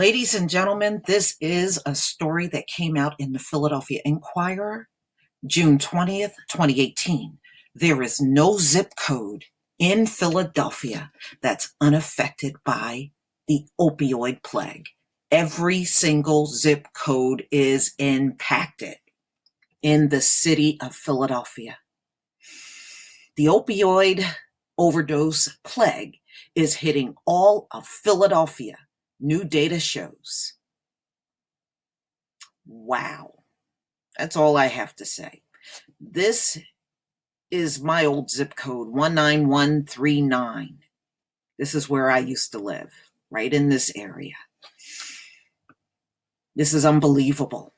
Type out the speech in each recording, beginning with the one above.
Ladies and gentlemen, this is a story that came out in the Philadelphia Inquirer, June 20th, 2018. There is no zip code in Philadelphia that's unaffected by the opioid plague. Every single zip code is impacted in the city of Philadelphia. The opioid overdose plague is hitting all of Philadelphia. New data shows. Wow. That's all I have to say. This is my old zip code, 19139. This is where I used to live, right in this area. This is unbelievable.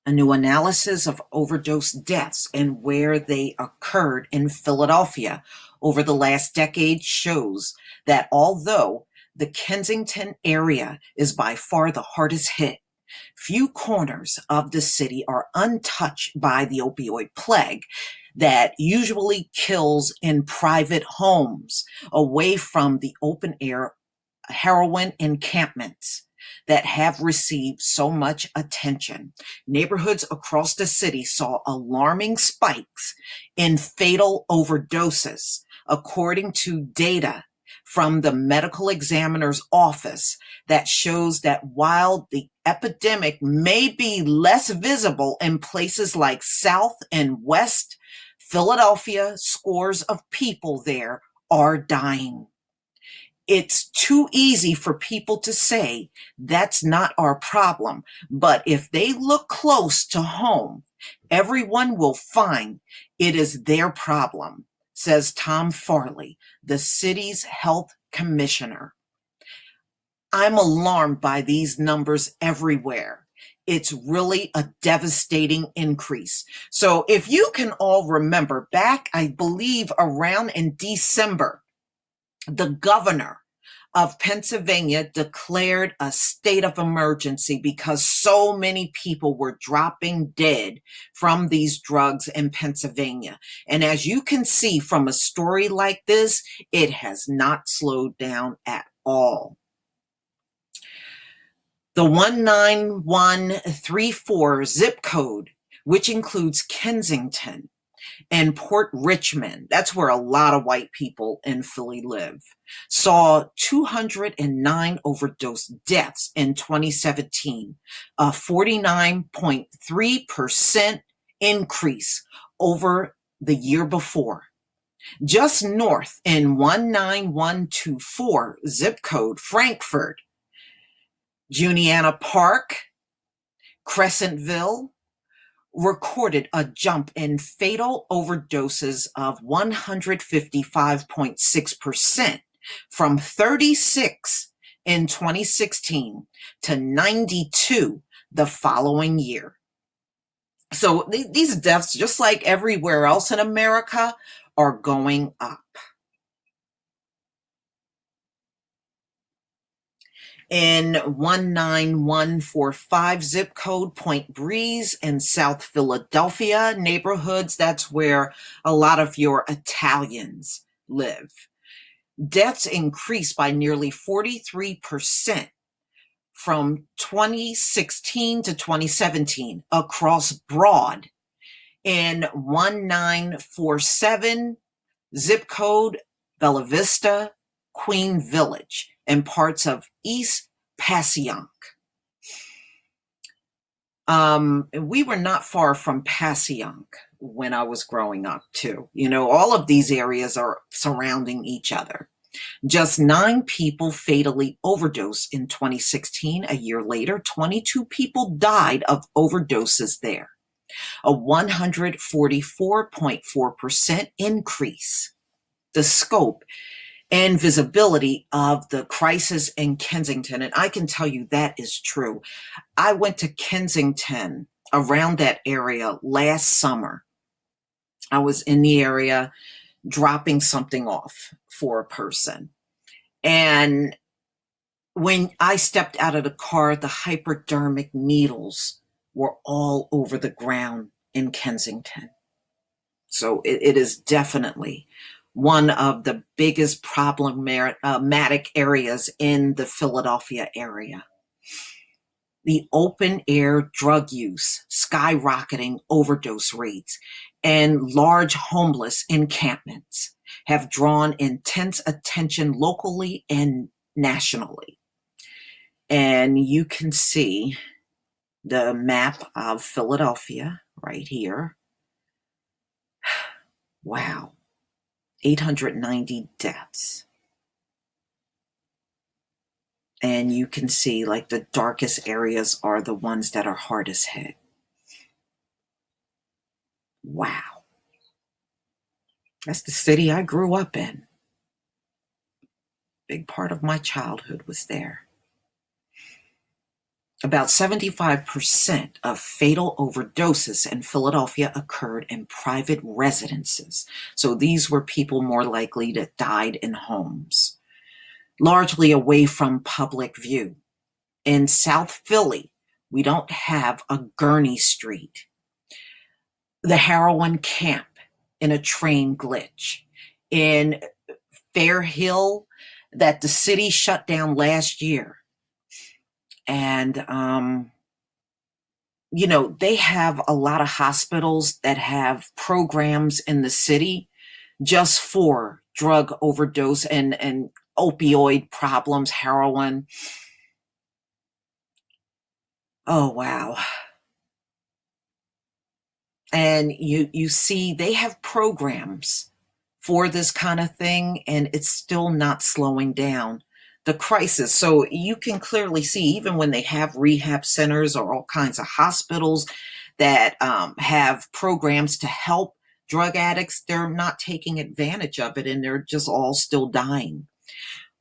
A new analysis of overdose deaths and where they occurred in Philadelphia over the last decade shows that although the Kensington area is by far the hardest hit, few corners of the city are untouched by the opioid plague that usually kills in private homes, away from the open air heroin encampments that have received so much attention. Neighborhoods across the city saw alarming spikes in fatal overdoses, according to data from the medical examiner's office that shows that while the epidemic may be less visible in places like South and West Philadelphia, scores of people there are dying. It's too easy for people to say that's not our problem, but if they look close to home, everyone will find it is their problem, says Tom Farley, the city's health commissioner. I'm alarmed by these numbers everywhere. It's really a devastating increase. So if you can all remember back, I believe around in December, the governor of Pennsylvania declared a state of emergency because so many people were dropping dead from these drugs in Pennsylvania. And as you can see from a story like this, it has not slowed down at all. The 19134 zip code, which includes Kensington and Port Richmond, that's where a lot of white people in Philly live, saw 209 overdose deaths in 2017, a 49.3% increase over the year before. Just north in 19124 zip code, Frankfurt, Juniana Park, Crescentville, recorded a jump in fatal overdoses of 155.6% from 36 in 2016 to 92 the following year. So these deaths, just like everywhere else in America, are going up. In 19145 zip code, Point Breeze in South Philadelphia neighborhoods, that's where a lot of your Italians live. Deaths increased by nearly 43% from 2016 to 2017 across Broad. In 1947 zip code, Bella Vista, Queen Village, and parts of East Passyunk. We were not far from Passyunk when I was growing up too. You know, all of these areas are surrounding each other. Just 9 people fatally overdosed in 2016. A year later, 22 people died of overdoses there, a 144.4% increase. The scope and visibility of the crisis in Kensington, and I can tell you that is true. I went to Kensington, around that area, last summer. I was in the area dropping something off for a person. And when I stepped out of the car, the hypodermic needles were all over the ground in Kensington. So it is definitely one of the biggest problematic areas in the Philadelphia area. The open air drug use, skyrocketing overdose rates, and large homeless encampments have drawn intense attention locally and nationally. And you can see the map of Philadelphia right here. Wow, 890 deaths. And you can see like the darkest areas are the ones that are hardest hit. Wow. That's the city I grew up in. Big part of my childhood was there. About 75% of fatal overdoses in Philadelphia occurred in private residences. So these were people more likely that died in homes, largely away from public view. In South Philly, we don't have a Gurney Street, the heroin camp in a train glitch. In Fair Hill, that the city shut down last year. And, they have a lot of hospitals that have programs in the city just for drug overdose and opioid problems, heroin. Oh, wow. And you see they have programs for this kind of thing, and it's still not slowing down the crisis. So you can clearly see, even when they have rehab centers or all kinds of hospitals that have programs to help drug addicts, they're not taking advantage of it, and they're just all still dying.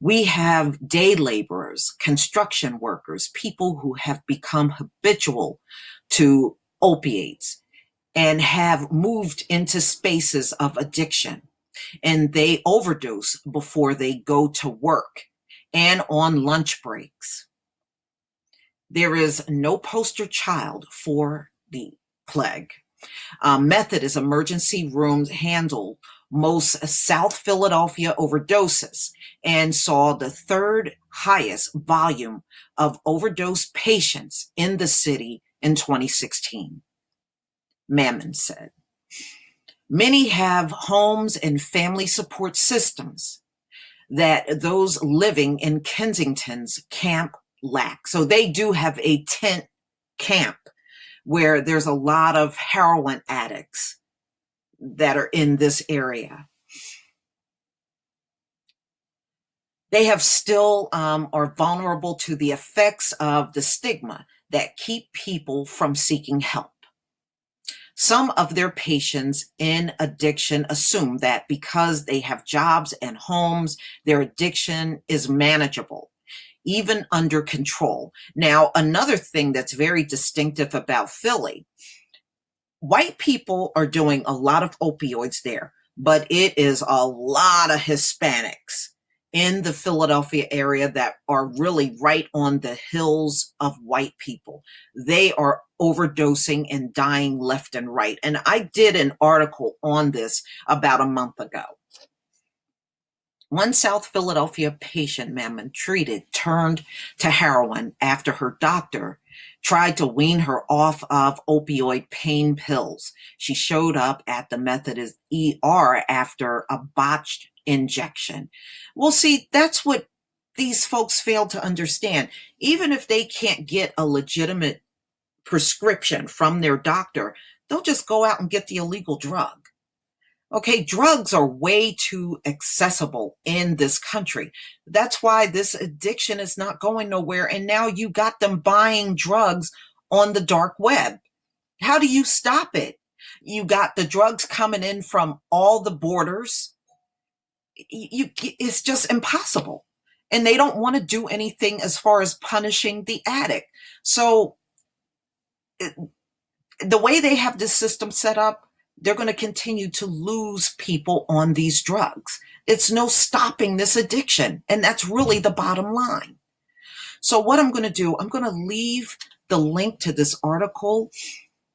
We have day laborers, construction workers, people who have become habitual to opiates and have moved into spaces of addiction, and they overdose before they go to work and on lunch breaks. There is no poster child for the plague. Methodist emergency rooms handle most South Philadelphia overdoses and saw the third highest volume of overdose patients in the city in 2016. Mammon said. Many have homes and family support systems that those living in Kensington's camp lack. So they do have a tent camp where there's a lot of heroin addicts that are in this area. They have still are vulnerable to the effects of the stigma that keep people from seeking help. Some of their patients in addiction assume that because they have jobs and homes, their addiction is manageable, even under control. Now, another thing that's very distinctive about Philly, white people are doing a lot of opioids there, but it is a lot of Hispanics in the Philadelphia area that are really right on the hills of white people. They are overdosing and dying left and right. And I did an article on this about a month ago. One South Philadelphia patient Mammon treated turned to heroin after her doctor tried to wean her off of opioid pain pills. She showed up at the Methodist ER after a botched injection. Well, see, that's what these folks fail to understand. Even if they can't get a legitimate prescription from their doctor, they'll just go out and get the illegal drug. Okay, drugs are way too accessible in this country. That's why this addiction is not going nowhere. And now you got them buying drugs on the dark web. How do you stop it? You got the drugs coming in from all the borders. It's just impossible. And they don't want to do anything as far as punishing the addict. So the way they have this system set up, they're going to continue to lose people on these drugs. It's no stopping this addiction. And that's really the bottom line. So what I'm going to do, I'm going to leave the link to this article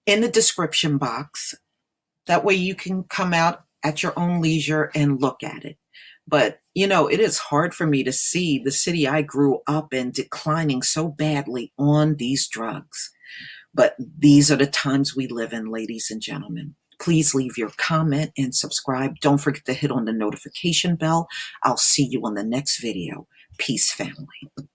in the description box. That way you can come out at your own leisure and look at it. But, it is hard for me to see the city I grew up in declining so badly on these drugs. But these are the times we live in, ladies and gentlemen. Please leave your comment and subscribe. Don't forget to hit on the notification bell. I'll see you on the next video. Peace, family.